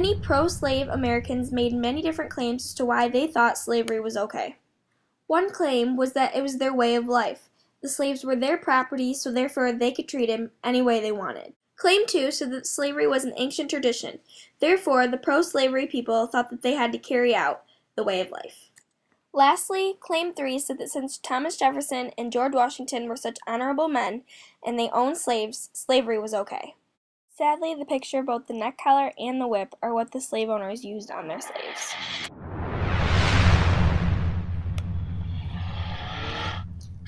Many pro-slave Americans made many different claims as to why they thought slavery was okay. One claim was that it was their way of life. The slaves were their property, so therefore they could treat him any way they wanted. Claim 2 said that slavery was an ancient tradition. Therefore, the pro-slavery people thought that they had to carry out the way of life. Lastly, Claim 3 said that since Thomas Jefferson and George Washington were such honorable men and they owned slaves, slavery was okay. Sadly, the picture of both the neck collar and the whip are what the slave owners used on their slaves.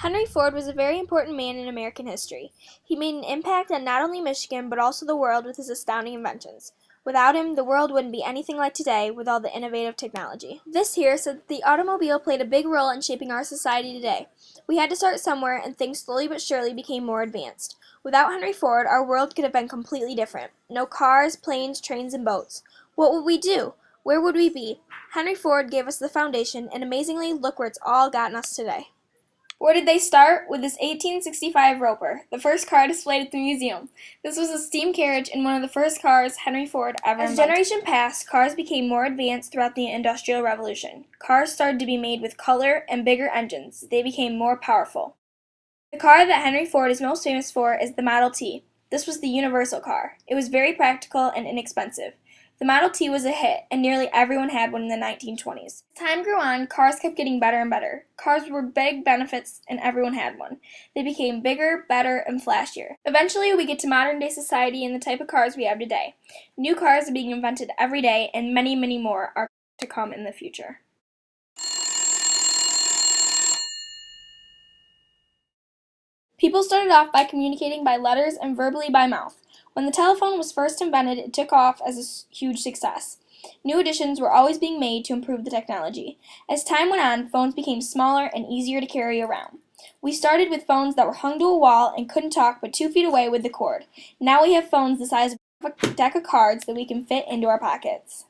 Henry Ford was a very important man in American history. He made an impact on not only Michigan, but also the world with his astounding inventions. Without him, the world wouldn't be anything like today with all the innovative technology. This here said that the automobile played a big role in shaping our society today. We had to start somewhere, and things slowly but surely became more advanced. Without Henry Ford, our world could have been completely different. No cars, planes, trains, and boats. What would we do? Where would we be? Henry Ford gave us the foundation, and amazingly, look where it's all gotten us today. Where did they start? With this 1865 Roper, the first car displayed at the museum. This was a steam carriage and one of the first cars Henry Ford ever invented. As generation passed, cars became more advanced throughout the Industrial Revolution. Cars started to be made with color and bigger engines. They became more powerful. The car that Henry Ford is most famous for is the Model T. This was the universal car. It was very practical and inexpensive. The Model T was a hit, and nearly everyone had one in the 1920s. As time grew on, cars kept getting better and better. Cars were big benefits, and everyone had one. They became bigger, better, and flashier. Eventually, we get to modern-day society and the type of cars we have today. New cars are being invented every day, and many, many more are to come in the future. People started off by communicating by letters and verbally by mouth. When the telephone was first invented, it took off as a huge success. New additions were always being made to improve the technology. As time went on, phones became smaller and easier to carry around. We started with phones that were hung to a wall and couldn't talk but 2 feet away with the cord. Now we have phones the size of a deck of cards that we can fit into our pockets.